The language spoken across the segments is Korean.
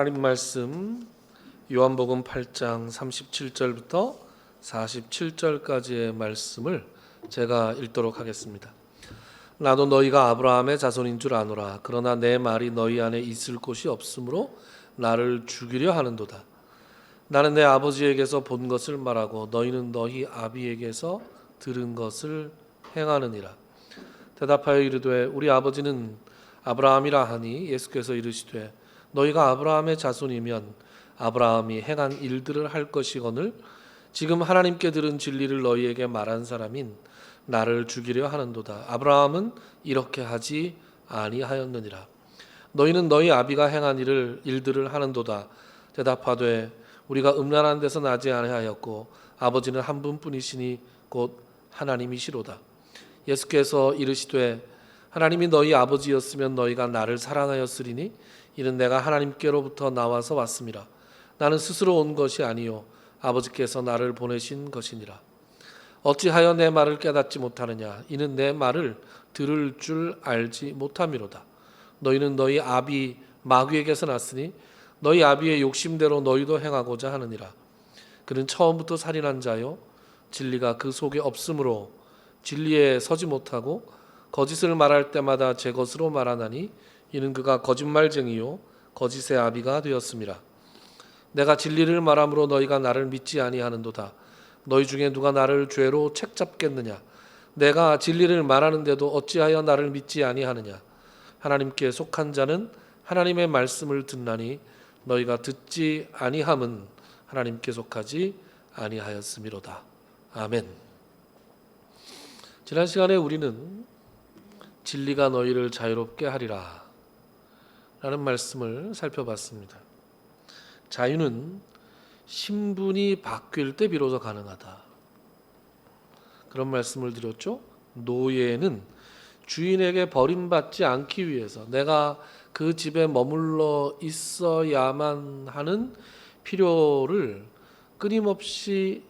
하나님 말씀 요한복음 8장 37절부터 47절까지의 말씀을 제가 읽도록 하겠습니다. 나도 너희가 아브라함의 자손인 줄 아노라. 그러나 내 말이 너희 안에 있을 곳이 없으므로 나를 죽이려 하는도다. 나는 내 아버지에게서 본 것을 말하고 너희는 너희 아비에게서 들은 것을 행하느니라. 대답하여 이르되 우리 아버지는 아브라함이라 하니 예수께서 이르시되 너희가 아브라함의 자손이면 아브라함이 행한 일들을 할 것이거늘 지금 하나님께 들은 진리를 너희에게 말한 사람인 나를 죽이려 하는도다. 아브라함은 이렇게 하지 아니하였느니라. 너희는 너희 아비가 행한 일들을 하는도다. 대답하되 우리가 음란한 데서 나지 아니하였고 아버지는 한 분뿐이시니 곧 하나님이시로다. 예수께서 이르시되 하나님이 너희 아버지였으면 너희가 나를 사랑하였으리니 이는 내가 하나님께로부터 나와서 왔음이라. 나는 스스로 온 것이 아니요 아버지께서 나를 보내신 것이니라. 어찌하여 내 말을 깨닫지 못하느냐. 이는 내 말을 들을 줄 알지 못함이로다. 너희는 너희 아비 마귀에게서 났으니 너희 아비의 욕심대로 너희도 행하고자 하느니라. 그는 처음부터 살인한 자요 진리가 그 속에 없으므로 진리에 서지 못하고 거짓을 말할 때마다 제 것으로 말하나니 이는 그가 거짓말쟁이요 거짓의 아비가 되었음이라. 내가 진리를 말함으로 너희가 나를 믿지 아니하는도다. 너희 중에 누가 나를 죄로 책잡겠느냐. 내가 진리를 말하는데도 어찌하여 나를 믿지 아니하느냐. 하나님께 속한 자는 하나님의 말씀을 듣나니 너희가 듣지 아니함은 하나님께 속하지 아니하였음이로다. 아멘. 지난 시간에 우리는 진리가 너희를 자유롭게 하리라 라는 말씀을 살펴봤습니다. 자유는 신분이 바뀔 때 비로소 가능하다. 그런 말씀을 드렸죠. 노예는 주인에게 버림받지 않기 위해서 내가 그 집에 머물러 있어야만 하는 필요를 끊임없이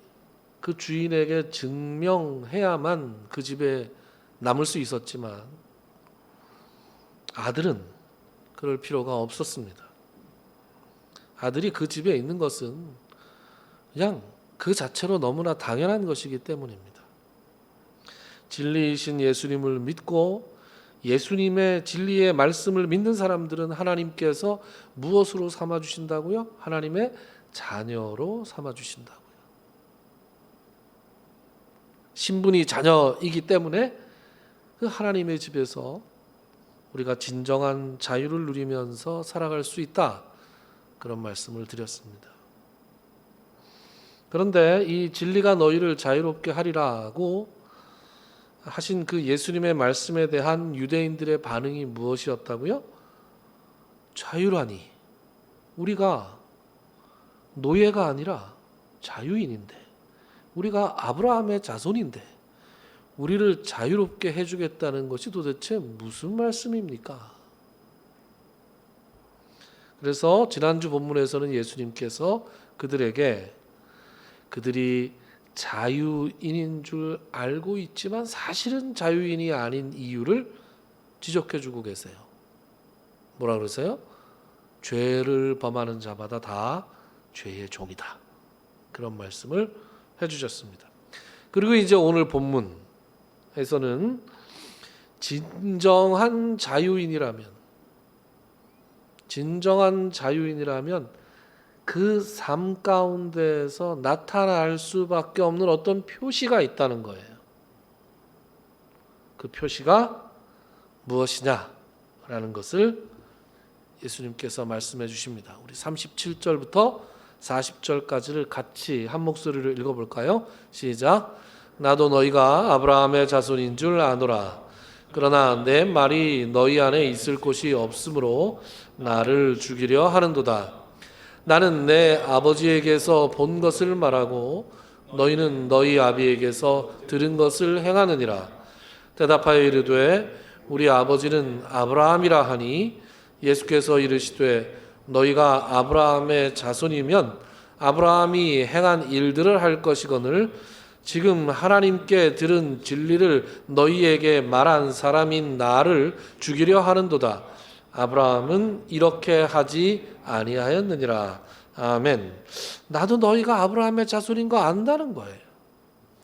그 주인에게 증명해야만 그 집에 남을 수 있었지만 아들은 그럴 필요가 없었습니다. 아들이 그 집에 있는 것은 그냥 그 자체로 너무나 당연한 것이기 때문입니다. 진리이신 예수님을 믿고 예수님의 진리의 말씀을 믿는 사람들은 하나님께서 무엇으로 삼아주신다고요? 하나님의 자녀로 삼아주신다고요. 신분이 자녀이기 때문에 그 하나님의 집에서 우리가 진정한 자유를 누리면서 살아갈 수 있다. 그런 말씀을 드렸습니다. 그런데 이 진리가 너희를 자유롭게 하리라고 하신 그 예수님의 말씀에 대한 유대인들의 반응이 무엇이었다고요? 자유라니. 우리가 노예가 아니라 자유인인데, 우리가 아브라함의 자손인데 우리를 자유롭게 해주겠다는 것이 도대체 무슨 말씀입니까? 그래서 지난주 본문에서는 예수님께서 그들에게 그들이 자유인인 줄 알고 있지만 사실은 자유인이 아닌 이유를 지적해 주고 계세요. 뭐라 그러세요? 죄를 범하는 자마다 다 죄의 종이다. 그런 말씀을 해주셨습니다. 그리고 이제 오늘 본문에서는 진정한 자유인이라면 그 삶 가운데서 나타날 수밖에 없는 어떤 표시가 있다는 거예요. 그 표시가 무엇이냐라는 것을 예수님께서 말씀해 주십니다. 우리 37절부터 40절까지를 같이 한 목소리로 읽어볼까요? 시작. 나도 너희가 아브라함의 자손인 줄 아노라. 그러나 내 말이 너희 안에 있을 곳이 없으므로 나를 죽이려 하는도다. 나는 내 아버지에게서 본 것을 말하고 너희는 너희 아비에게서 들은 것을 행하느니라. 대답하여 이르되 우리 아버지는 아브라함이라 하니 예수께서 이르시되 너희가 아브라함의 자손이면 아브라함이 행한 일들을 할 것이거늘 지금 하나님께 들은 진리를 너희에게 말한 사람인 나를 죽이려 하는도다. 아브라함은 이렇게 하지 아니하였느니라. 아멘. 나도 너희가 아브라함의 자손인 거 안다는 거예요.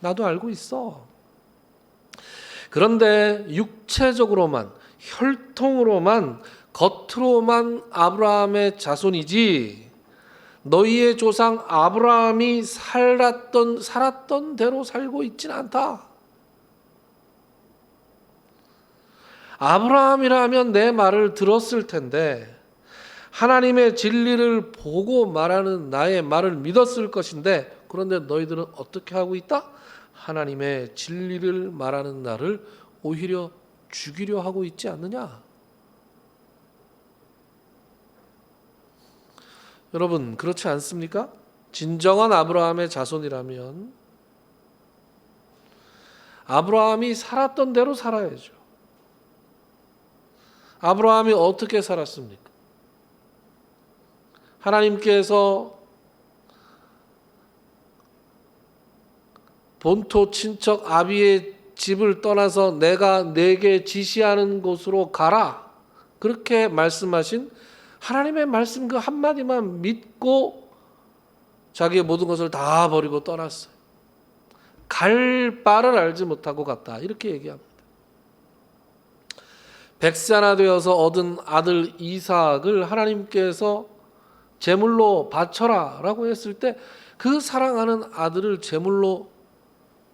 나도 알고 있어. 그런데 육체적으로만, 혈통으로만, 겉으로만 아브라함의 자손이지 너희의 조상 아브라함이 살았던 대로 살고 있진 않다. 아브라함이라면 내 말을 들었을 텐데, 하나님의 진리를 보고 말하는 나의 말을 믿었을 것인데, 그런데 너희들은 어떻게 하고 있다? 하나님의 진리를 말하는 나를 오히려 죽이려 하고 있지 않느냐? 여러분, 그렇지 않습니까? 진정한 아브라함의 자손이라면 아브라함이 살았던 대로 살아야죠. 아브라함이 어떻게 살았습니까? 하나님께서 본토 친척 아비의 집을 떠나서 내가 네게 지시하는 곳으로 가라, 그렇게 말씀하신 하나님의 말씀 그 한마디만 믿고 자기의 모든 것을 다 버리고 떠났어요. 갈 바를 알지 못하고 갔다, 이렇게 얘기합니다. 백세나 되어서 얻은 아들 이삭을 하나님께서 제물로 바쳐라 라고 했을 때 그 사랑하는 아들을 제물로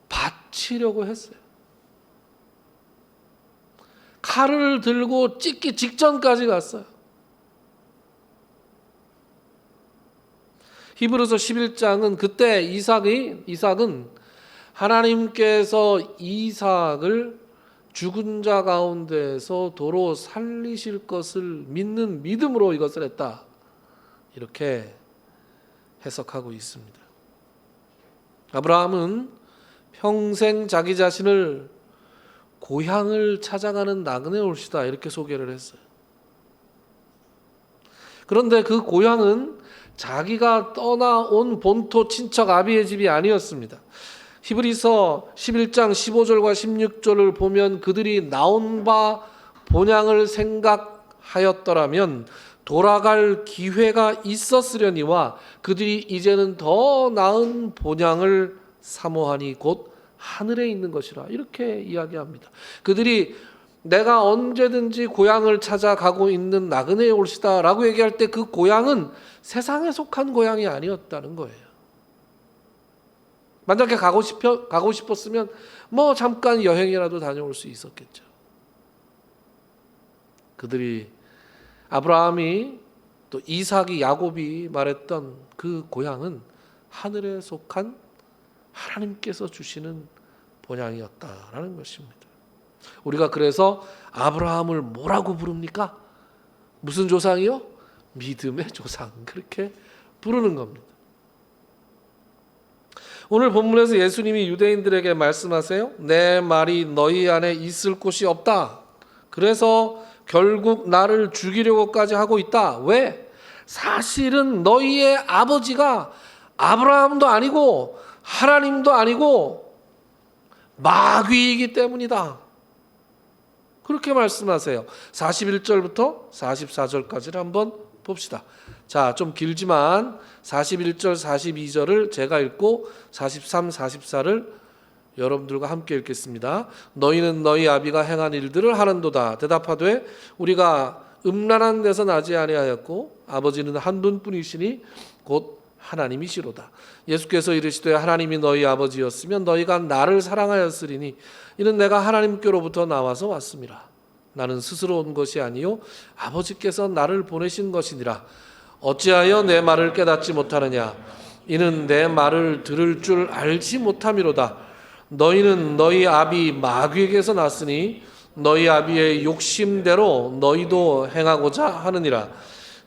바치려고 했어요. 칼을 들고 찢기 직전까지 갔어요. 히브리서 11장은 그때 이삭은 하나님께서 이삭을 죽은 자 가운데서 도로 살리실 것을 믿는 믿음으로 이것을 했다, 이렇게 해석하고 있습니다. 아브라함은 평생 자기 자신을 고향을 찾아가는 나그네 올시다, 이렇게 소개를 했어요. 그런데 그 고향은 자기가 떠나온 본토 친척 아비의 집이 아니었습니다. 히브리서 11장 15절과 16절을 보면 그들이 나온 바 본향을 생각하였더라면 돌아갈 기회가 있었으려니와 그들이 이제는 더 나은 본향을 사모하니 곧 하늘에 있는 것이라, 이렇게 이야기합니다. 그들이 내가 언제든지 고향을 찾아가고 있는 나그네에 올시다 라고 얘기할 때 그 고향은 세상에 속한 고향이 아니었다는 거예요. 만약에 가고 싶었으면 뭐 잠깐 여행이라도 다녀올 수 있었겠죠. 그들이, 아브라함이 또 이삭이, 야곱이 말했던 그 고향은 하늘에 속한 하나님께서 주시는 본향이었다라는 것입니다. 우리가 그래서 아브라함을 뭐라고 부릅니까? 무슨 조상이요? 믿음의 조상, 그렇게 부르는 겁니다. 오늘 본문에서 예수님이 유대인들에게 말씀하세요. 내 말이 너희 안에 있을 곳이 없다. 그래서 결국 나를 죽이려고까지 하고 있다. 왜? 사실은 너희의 아버지가 아브라함도 아니고 하나님도 아니고 마귀이기 때문이다, 그렇게 말씀하세요. 41절부터 44절까지를 한번 봅시다. 자, 좀 길지만 41절, 42절을 제가 읽고 43, 44를 여러분들과 함께 읽겠습니다. 너희는 너희 아비가 행한 일들을 하는도다. 대답하되 우리가 음란한 데서 나지 아니하였고 아버지는 한 분뿐이시니 곧 하나님이시로다. 예수께서 이르시되 하나님이 너희 아버지였으면 너희가 나를 사랑하였으리니 이는 내가 하나님께로부터 나와서 왔음이라. 나는 스스로 온 것이 아니요 아버지께서 나를 보내신 것이니라. 어찌하여 내 말을 깨닫지 못하느냐? 이는 내 말을 들을 줄 알지 못함이로다. 너희는 너희 아비 마귀에게서 났으니 너희 아비의 욕심대로 너희도 행하고자 하느니라.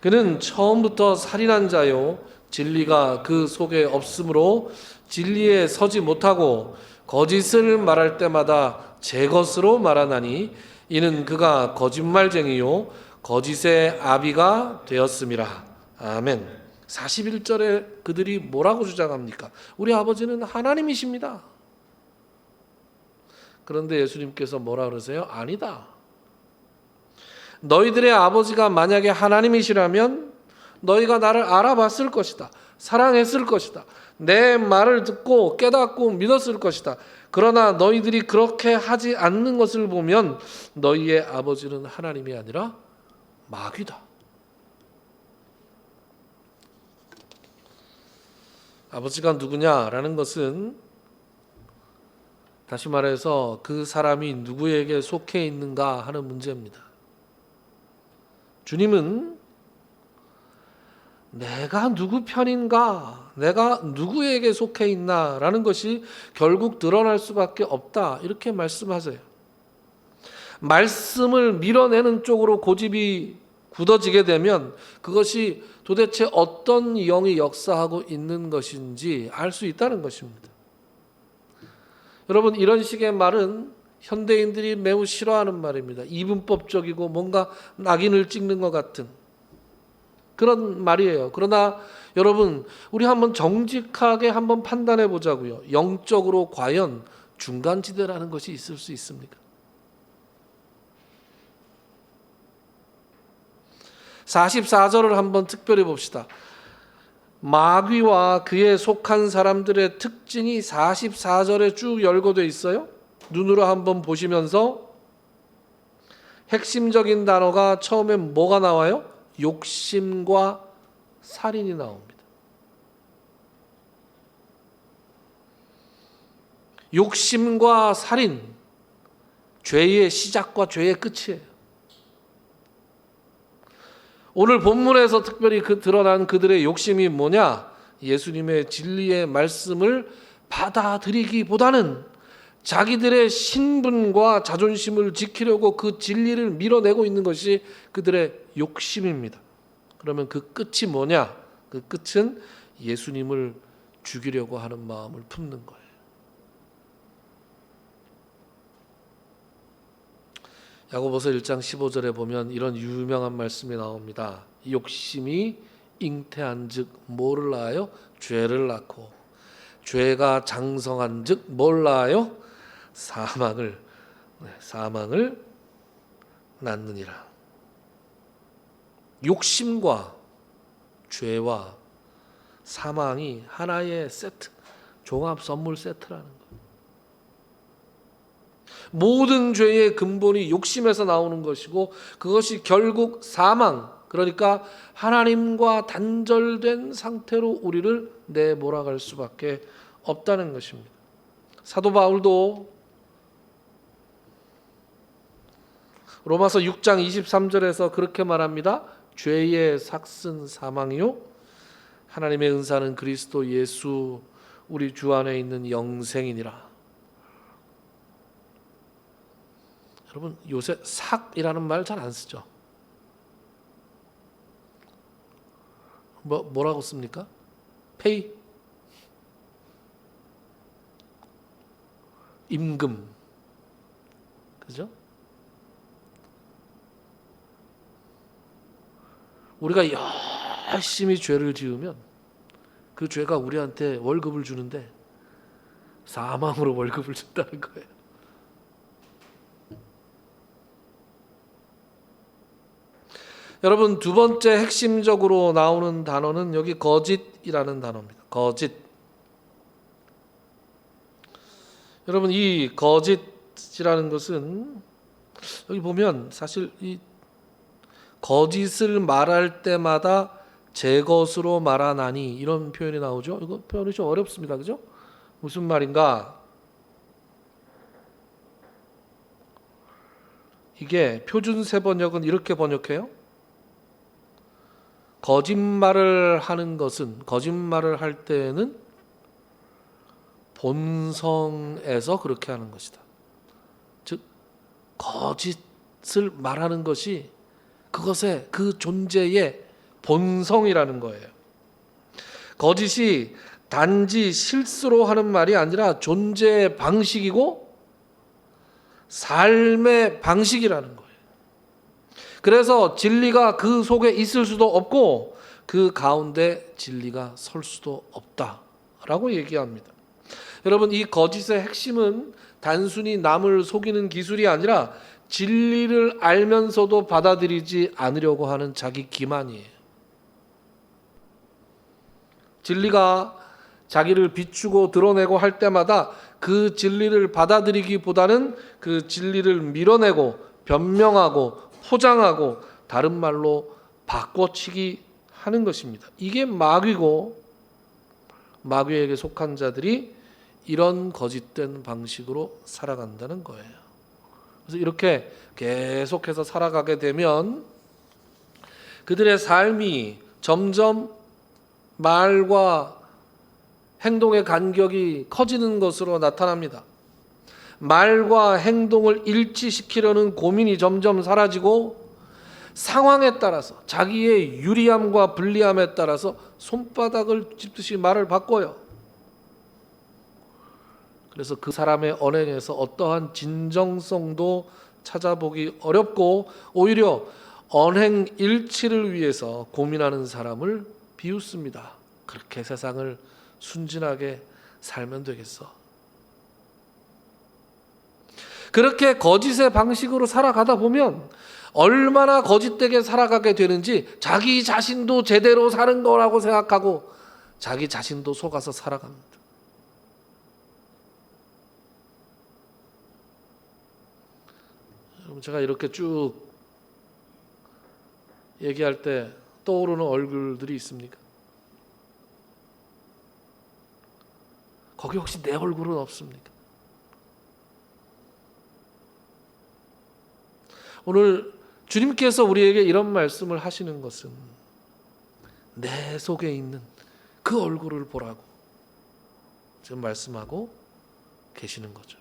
그는 처음부터 살인한 자요 진리가 그 속에 없으므로 진리에 서지 못하고 거짓을 말할 때마다 제 것으로 말하나니 이는 그가 거짓말쟁이요 거짓의 아비가 되었음이라. 아멘. 41절에 그들이 뭐라고 주장합니까? 우리 아버지는 하나님이십니다. 그런데 예수님께서 뭐라 그러세요? 아니다. 너희들의 아버지가 만약에 하나님이시라면 너희가 나를 알아봤을 것이다. 사랑했을 것이다. 내 말을 듣고 깨닫고 믿었을 것이다. 그러나 너희들이 그렇게 하지 않는 것을 보면 너희의 아버지는 하나님이 아니라 마귀다. 아버지가 누구냐라는 것은 다시 말해서 그 사람이 누구에게 속해 있는가 하는 문제입니다. 주님은 내가 누구 편인가, 내가 누구에게 속해 있나라는 것이 결국 드러날 수밖에 없다, 이렇게 말씀하세요. 말씀을 밀어내는 쪽으로 고집이 굳어지게 되면 그것이 도대체 어떤 영이 역사하고 있는 것인지 알 수 있다는 것입니다. 여러분, 이런 식의 말은 현대인들이 매우 싫어하는 말입니다. 이분법적이고 뭔가 낙인을 찍는 것 같은 그런 말이에요. 그러나 여러분, 우리 한번 정직하게 한번 판단해 보자고요. 영적으로 과연 중간지대라는 것이 있을 수 있습니까? 44절을 한번 특별히 봅시다. 마귀와 그에 속한 사람들의 특징이 44절에 쭉 열거되어 있어요. 눈으로 한번 보시면서 핵심적인 단어가 처음에 뭐가 나와요? 욕심과 살인이 나옵니다. 욕심과 살인, 죄의 시작과 죄의 끝이에요. 오늘 본문에서 특별히 드러난 그들의 욕심이 뭐냐? 예수님의 진리의 말씀을 받아들이기보다는 자기들의 신분과 자존심을 지키려고 그 진리를 밀어내고 있는 것이 그들의 욕심입니다. 그러면 그 끝이 뭐냐? 그 끝은 예수님을 죽이려고 하는 마음을 품는 거예요. 야고보서 1장 15절에 보면 이런 유명한 말씀이 나옵니다. 욕심이 잉태한즉 뭐를 낳아요? 죄를 낳고, 죄가 장성한즉 뭘 낳아요? 사망을 낳느니라. 욕심과 죄와 사망이 하나의 세트, 종합 선물 세트라는 거예요. 모든 죄의 근본이 욕심에서 나오는 것이고 그것이 결국 사망, 그러니까 하나님과 단절된 상태로 우리를 내몰아갈 수밖에 없다는 것입니다. 사도 바울도 로마서 6장 23절에서 그렇게 말합니다. 죄의 삭슨 사망이요 하나님의 은사는 그리스도 예수 우리 주 안에 있는 영생이니라. 여러분, 요새 삭이라는 말 잘 안 쓰죠? 뭐라고 씁니까? 페이? 임금. 그죠? 우리가 열심히 죄를 지으면 그 죄가 우리한테 월급을 주는데 사망으로 월급을 준다는 거예요. 여러분, 두 번째 핵심적으로 나오는 단어는 여기 거짓이라는 단어입니다. 거짓. 여러분, 이 거짓이라는 것은 여기 보면 사실 이 거짓을 말할 때마다 제 것으로 말하나니 이런 표현이 나오죠. 이거 표현이 좀 어렵습니다. 그죠? 무슨 말인가? 이게 표준 세번역은 이렇게 번역해요. 거짓말을 하는 것은, 거짓말을 할 때에는 본성에서 그렇게 하는 것이다. 즉 거짓을 말하는 것이 그것의 그 존재의 본성이라는 거예요. 거짓이 단지 실수로 하는 말이 아니라 존재의 방식이고 삶의 방식이라는 거예요. 그래서 진리가 그 속에 있을 수도 없고 그 가운데 진리가 설 수도 없다라고 얘기합니다. 여러분, 이 거짓의 핵심은 단순히 남을 속이는 기술이 아니라 진리를 알면서도 받아들이지 않으려고 하는 자기 기만이에요. 진리가 자기를 비추고 드러내고 할 때마다 그 진리를 받아들이기보다는 그 진리를 밀어내고 변명하고 포장하고 다른 말로 바꿔치기 하는 것입니다. 이게 마귀고, 마귀에게 속한 자들이 이런 거짓된 방식으로 살아간다는 거예요. 그래서 이렇게 계속해서 살아가게 되면 그들의 삶이 점점 말과 행동의 간격이 커지는 것으로 나타납니다. 말과 행동을 일치시키려는 고민이 점점 사라지고 상황에 따라서 자기의 유리함과 불리함에 따라서 손바닥을 짚듯이 말을 바꿔요. 그래서 그 사람의 언행에서 어떠한 진정성도 찾아보기 어렵고 오히려 언행 일치를 위해서 고민하는 사람을 비웃습니다. 그렇게 세상을 순진하게 살면 되겠어. 그렇게 거짓의 방식으로 살아가다 보면 얼마나 거짓되게 살아가게 되는지 자기 자신도 제대로 사는 거라고 생각하고 자기 자신도 속아서 살아갑니다. 여러분, 제가 이렇게 쭉 얘기할 때 떠오르는 얼굴들이 있습니까? 거기 혹시 내 얼굴은 없습니까? 오늘 주님께서 우리에게 이런 말씀을 하시는 것은 내 속에 있는 그 얼굴을 보라고 지금 말씀하고 계시는 거죠.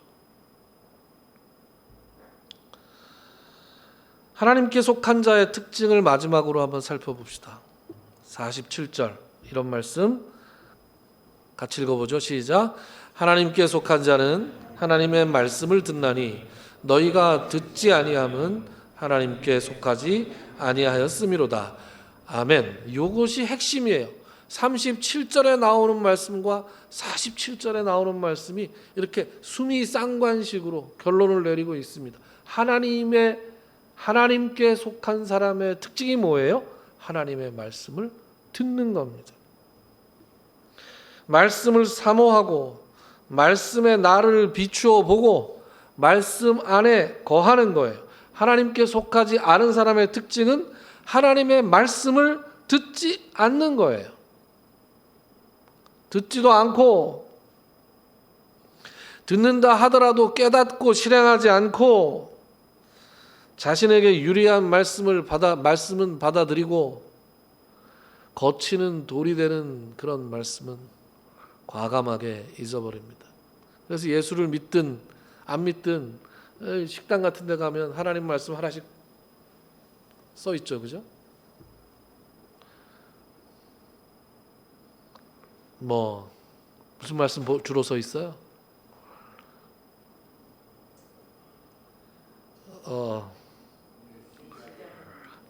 하나님께 속한 자의 특징을 마지막으로 한번 살펴봅시다. 47절 이런 말씀 같이 읽어보죠. 시작. 하나님께 속한 자는 하나님의 말씀을 듣나니 너희가 듣지 아니함은 하나님께 속하지 아니하였음이로다. 아멘. 이것이 핵심이에요. 37절에 나오는 말씀과 47절에 나오는 말씀이 이렇게 수미 쌍관식으로 결론을 내리고 있습니다. 하나님께 속한 사람의 특징이 뭐예요? 하나님의 말씀을 듣는 겁니다. 말씀을 사모하고 말씀에 나를 비추어 보고 말씀 안에 거하는 거예요. 하나님께 속하지 않은 사람의 특징은 하나님의 말씀을 듣지 않는 거예요. 듣지도 않고 듣는다 하더라도 깨닫고 실행하지 않고 자신에게 유리한 말씀은 받아들이고 거치는 돌이 되는 그런 말씀은 과감하게 잊어버립니다. 그래서 예수를 믿든 안 믿든 식당 같은 데 가면 하나님 말씀 하나씩 써 있죠. 그죠? 무슨 말씀 주로 써 있어요?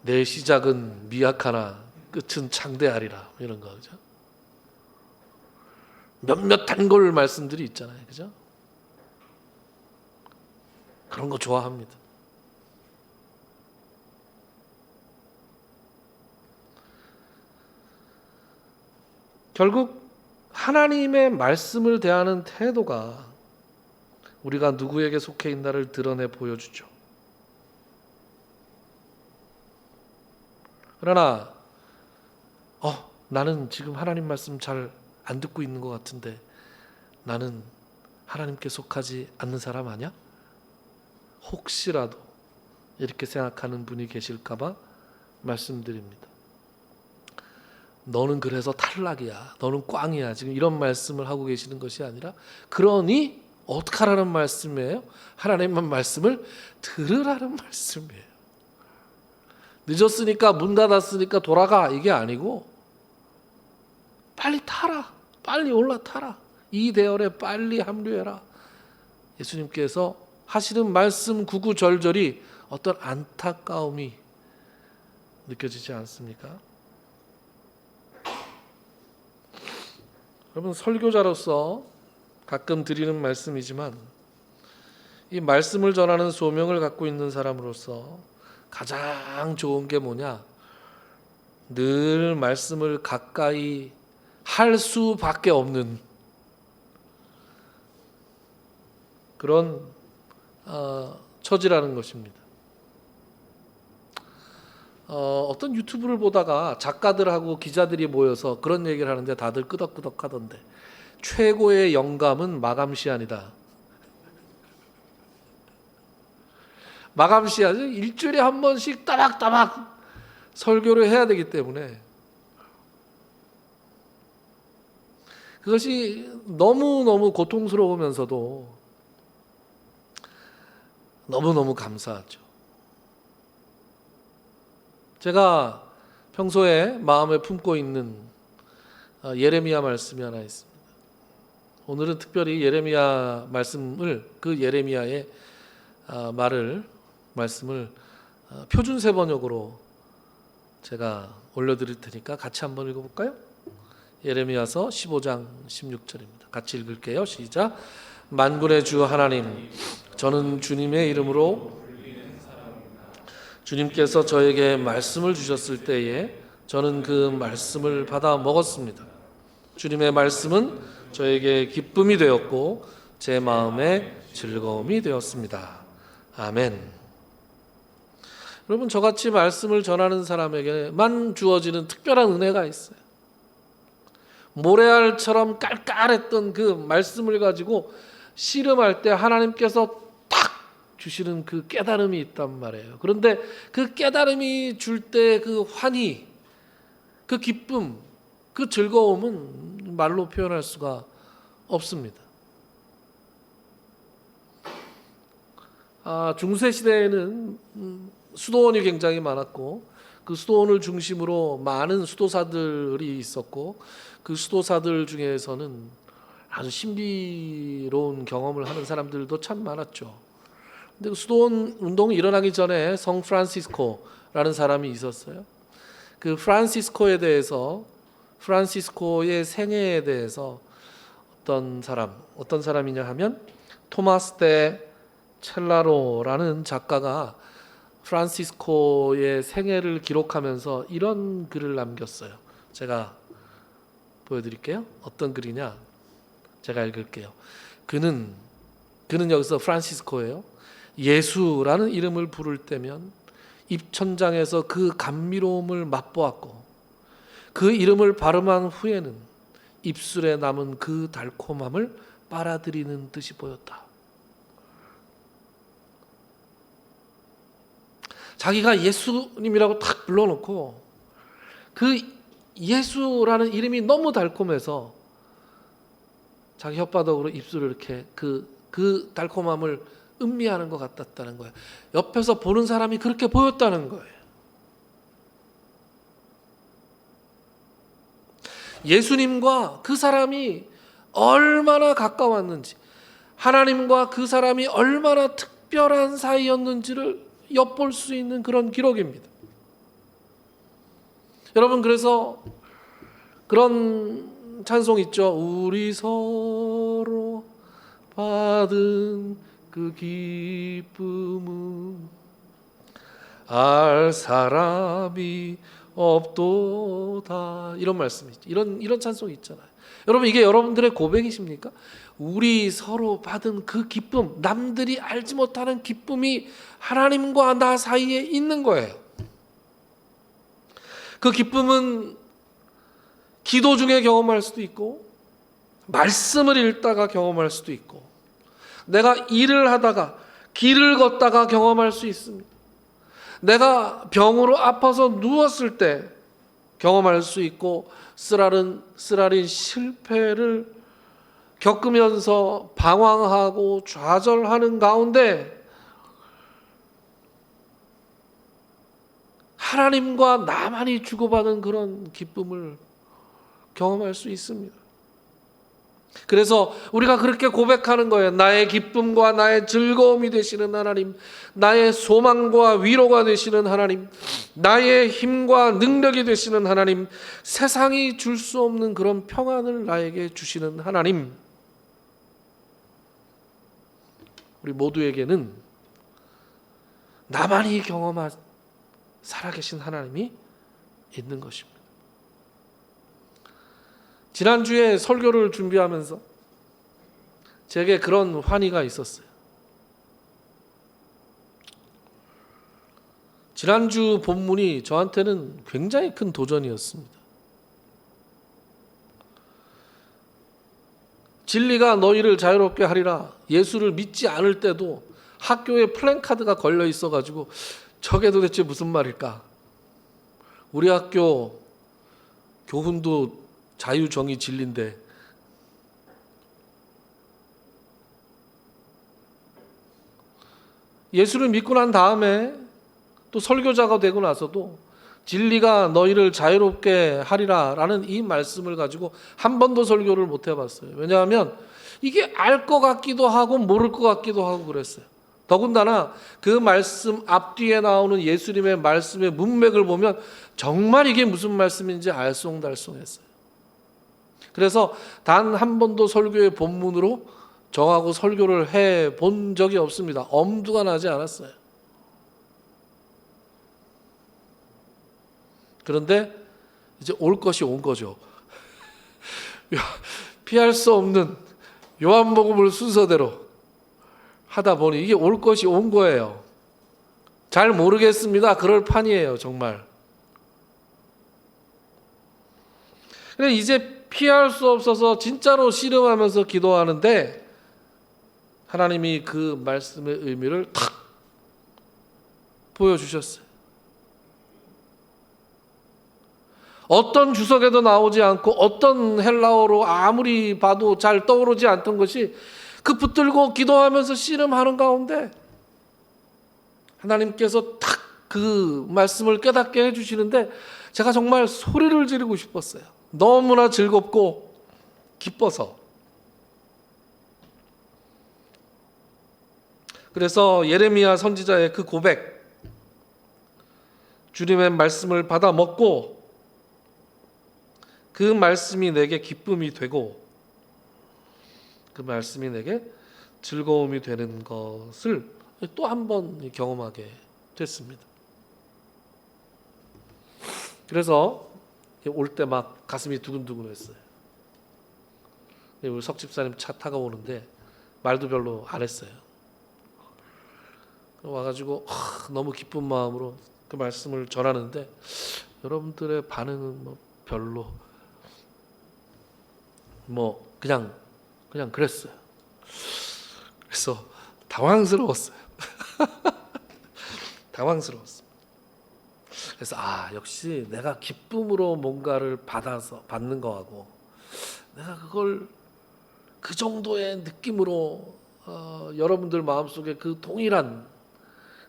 내 시작은 미약하나 끝은 창대하리라 이런 거 그죠? 몇몇 단골 말씀들이 있잖아요. 그죠? 그런 거 좋아합니다. 결국 하나님의 말씀을 대하는 태도가 우리가 누구에게 속해 있나를 드러내 보여주죠. 그러나 나는 지금 하나님 말씀 잘 안 듣고 있는 것 같은데 나는 하나님께 속하지 않는 사람 아니야? 혹시라도 이렇게 생각하는 분이 계실까 봐 말씀드립니다. 너는 그래서 탈락이야. 너는 꽝이야. 지금 이런 말씀을 하고 계시는 것이 아니라 그러니 어떡하라는 말씀이에요? 하나님의 말씀을 들으라는 말씀이에요. 늦었으니까 문 닫았으니까 돌아가 이게 아니고 빨리 타라. 빨리 올라타라. 이 대열에 빨리 합류해라. 예수님께서 하시는 말씀 구구절절이 어떤 안타까움이 느껴지지 않습니까? 여러분 설교자로서 가끔 드리는 말씀이지만 이 말씀을 전하는 소명을 갖고 있는 사람으로서 가장 좋은 게 뭐냐? 늘 말씀을 가까이 할 수밖에 없는 그런 처지라는 것입니다. 어떤 유튜브를 보다가 작가들하고 기자들이 모여서 그런 얘기를 하는데 다들 끄덕끄덕 하던데, 최고의 영감은 마감 시간이다. 마감 시간, 일주일에 한 번씩 따박따박 설교를 해야 되기 때문에 그것이 너무너무 고통스러우면서도 너무너무 감사하죠. 제가 평소에 마음에 품고 있는 예레미야 말씀이 하나 있습니다. 오늘은 특별히 예레미야 말씀을, 그 예레미야의 말씀을 표준세 번역으로 제가 올려드릴 테니까 같이 한번 읽어볼까요? 예레미야서 15장 16절입니다. 같이 읽을게요. 시작. 만군의 주 하나님, 저는 주님의 이름으로 주님께서 저에게 말씀을 주셨을 때에 저는 그 말씀을 받아 먹었습니다. 주님의 말씀은 저에게 기쁨이 되었고 제 마음에 즐거움이 되었습니다. 아멘. 여러분, 저같이 말씀을 전하는 사람에게만 주어지는 특별한 은혜가 있어요. 모래알처럼 깔깔했던 그 말씀을 가지고 씨름할 때 하나님께서 딱 주시는 그 깨달음이 있단 말이에요. 그런데 그 깨달음이 줄 때 그 환희, 그 기쁨, 그 즐거움은 말로 표현할 수가 없습니다. 중세 시대에는 수도원이 굉장히 많았고 그 수도원을 중심으로 많은 수도사들이 있었고 그 수도사들 중에서는 아주 신비로운 경험을 하는 사람들도 참 많았죠. 근데 그 수도원 운동이 일어나기 전에 성 프란시스코라는 사람이 있었어요. 그 프란시스코의 생애에 대해서 어떤 사람이냐 하면 토마스 데 첼라로라는 작가가 프란시스코의 생애를 기록하면서 이런 글을 남겼어요. 제가 보여드릴게요. 어떤 글이냐? 제가 읽을게요. 그는 여기서 프란시스코예요. 예수라는 이름을 부를 때면 입천장에서 그 감미로움을 맛보았고 그 이름을 발음한 후에는 입술에 남은 그 달콤함을 빨아들이는 듯이 보였다. 자기가 예수님이라고 탁 불러놓고 그 예수라는 이름이 너무 달콤해서 자기 혓바닥으로 입술을 이렇게 그 달콤함을 음미하는 것 같았다는 거예요. 옆에서 보는 사람이 그렇게 보였다는 거예요. 예수님과 그 사람이 얼마나 가까웠는지, 하나님과 그 사람이 얼마나 특별한 사이였는지를 엿볼 수 있는 그런 기록입니다. 여러분, 그래서 그런 찬송 있죠. 우리 서로 받은 그 기쁨은 알 사람이 없도다. 이런 말씀이 있죠. 이런 찬송이 있잖아요. 여러분, 이게 여러분들의 고백이십니까? 우리 서로 받은 그 기쁨, 남들이 알지 못하는 기쁨이 하나님과 나 사이에 있는 거예요. 그 기쁨은 기도 중에 경험할 수도 있고 말씀을 읽다가 경험할 수도 있고 내가 일을 하다가 길을 걷다가 경험할 수 있습니다. 내가 병으로 아파서 누웠을 때 경험할 수 있고 쓰라린 실패를 겪으면서 방황하고 좌절하는 가운데 하나님과 나만이 주고받은 그런 기쁨을 경험할 수 있습니다. 그래서 우리가 그렇게 고백하는 거예요. 나의 기쁨과 나의 즐거움이 되시는 하나님, 나의 소망과 위로가 되시는 하나님, 나의 힘과 능력이 되시는 하나님, 세상이 줄 수 없는 그런 평안을 나에게 주시는 하나님. 우리 모두에게는 나만이 경험한 살아계신 하나님이 있는 것입니다. 지난주에 설교를 준비하면서 제게 그런 환희가 있었어요. 지난주 본문이 저한테는 굉장히 큰 도전이었습니다. 진리가 너희를 자유롭게 하리라. 예수를 믿지 않을 때도 학교에 플랜카드가 걸려 있어가지고 저게 도대체 무슨 말일까? 우리 학교 교훈도 자유, 정의, 진리인데 예수를 믿고 난 다음에 또 설교자가 되고 나서도 진리가 너희를 자유롭게 하리라 라는 이 말씀을 가지고 한 번도 설교를 못 해봤어요. 왜냐하면 이게 알 것 같기도 하고 모를 것 같기도 하고 그랬어요. 더군다나 그 말씀 앞뒤에 나오는 예수님의 말씀의 문맥을 보면 정말 이게 무슨 말씀인지 알쏭달쏭했어요. 그래서 단 한 번도 설교의 본문으로 정하고 설교를 해본 적이 없습니다. 엄두가 나지 않았어요. 그런데 이제 올 것이 온 거죠. 피할 수 없는 요한복음을 순서대로 하다 보니 이게 올 것이 온 거예요. 잘 모르겠습니다. 그럴 판이에요, 정말. 근데 이제 피할 수 없어서 진짜로 씨름하면서 기도하는데 하나님이 그 말씀의 의미를 탁 보여주셨어요. 어떤 주석에도 나오지 않고 어떤 헬라어로 아무리 봐도 잘 떠오르지 않던 것이 그 붙들고 기도하면서 씨름하는 가운데 하나님께서 탁 그 말씀을 깨닫게 해주시는데 제가 정말 소리를 지르고 싶었어요. 너무나 즐겁고 기뻐서. 그래서 예레미야 선지자의 그 고백, 주님의 말씀을 받아 먹고 그 말씀이 내게 기쁨이 되고 그 말씀이 내게 즐거움이 되는 것을 또 한 번 경험하게 됐습니다. 그래서 올 때 막 가슴이 두근두근했어요. 우리 석 집사님 차 타고 오는데 말도 별로 안 했어요. 와가지고 너무 기쁜 마음으로 그 말씀을 전하는데 여러분들의 반응은 뭐 별로 그냥 그랬어요. 그래서 당황스러웠어요. 당황스러웠어요. 그래서 역시 내가 기쁨으로 뭔가를 받는 거하고 내가 그걸 그 정도의 느낌으로 여러분들 마음속에 그 동일한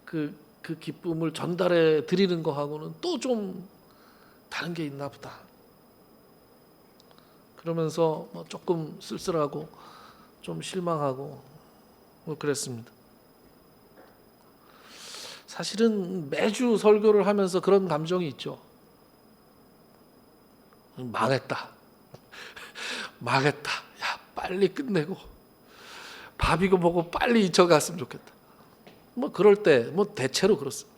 그 기쁨을 전달해 드리는 거하고는 또 좀 다른 게 있나 보다. 그러면서 조금 쓸쓸하고 좀 실망하고 그랬습니다. 사실은 매주 설교를 하면서 그런 감정이 있죠. 망했다. 망했다. 야, 빨리 끝내고 밥이고 뭐고 빨리 잊혀갔으면 좋겠다. 그럴 때 대체로 그렇습니다.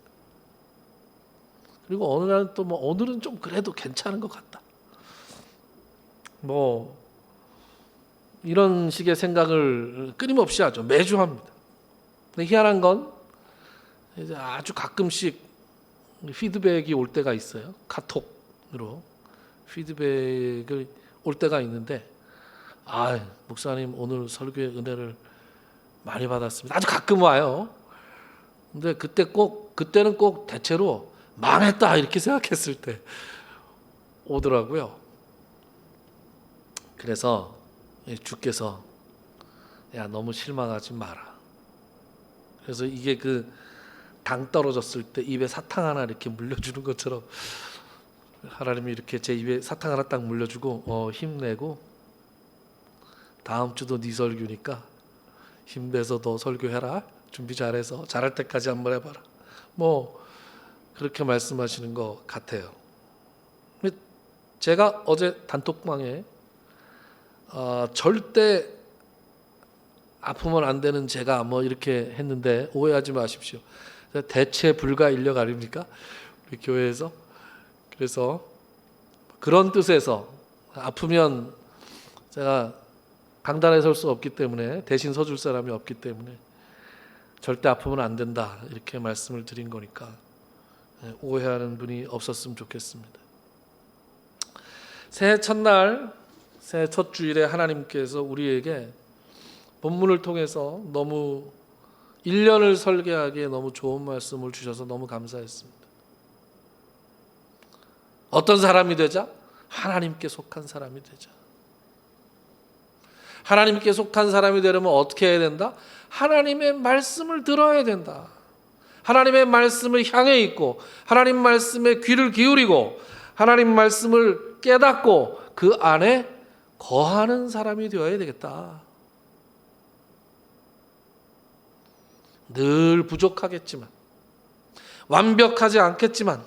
그리고 어느 날은 또 오늘은 좀 그래도 괜찮은 것 같다. 이런 식의 생각을 끊임없이 하죠. 매주 합니다. 근데 희한한 건 이제 아주 가끔씩 피드백이 올 때가 있어요. 카톡으로 피드백이 올 때가 있는데 목사님 오늘 설교의 은혜를 많이 받았습니다. 아주 가끔 와요. 근데 그때는 꼭 대체로 망했다 이렇게 생각했을 때 오더라고요. 그래서 주께서 너무 실망하지 마라. 그래서 이게 당 떨어졌을 때 입에 사탕 하나 이렇게 물려주는 것처럼 하나님이 이렇게 제 입에 사탕 하나 딱 물려주고 힘내고 다음 주도 네 설교니까 힘내서 너 설교해라. 준비 잘해서 잘할 때까지 한번 해봐라. 그렇게 말씀하시는 것 같아요. 제가 어제 단톡방에 절대 아프면 안 되는 제가 뭐 이렇게 했는데 오해하지 마십시오. 대체 불가 인력 아닙니까? 우리 교회에서. 그래서 그런 뜻에서 아프면 제가 강단에 설 수 없기 때문에 대신 서줄 사람이 없기 때문에 절대 아프면 안 된다 이렇게 말씀을 드린 거니까 오해하는 분이 없었으면 좋겠습니다. 새해 첫날, 새해 첫 주일에 하나님께서 우리에게 본문을 통해서 너무 1년을 설계하기에 너무 좋은 말씀을 주셔서 너무 감사했습니다. 어떤 사람이 되자? 하나님께 속한 사람이 되자. 하나님께 속한 사람이 되려면 어떻게 해야 된다? 하나님의 말씀을 들어야 된다. 하나님의 말씀을 향해 있고 하나님 말씀에 귀를 기울이고 하나님 말씀을 깨닫고 그 안에 거하는 사람이 되어야 되겠다. 늘 부족하겠지만 완벽하지 않겠지만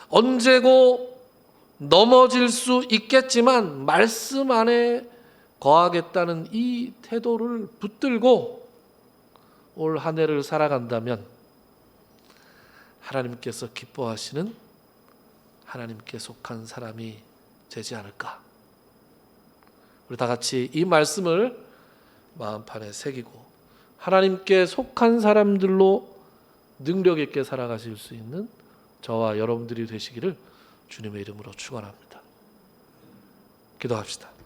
언제고 넘어질 수 있겠지만 말씀 안에 거하겠다는 이 태도를 붙들고 올 한 해를 살아간다면 하나님께서 기뻐하시는 하나님께 속한 사람이 되지 않을까. 우리 다 같이 이 말씀을 마음판에 새기고 하나님께 속한 사람들로 능력 있게 살아가실 수 있는 저와 여러분들이 되시기를 주님의 이름으로 축원합니다. 기도합시다.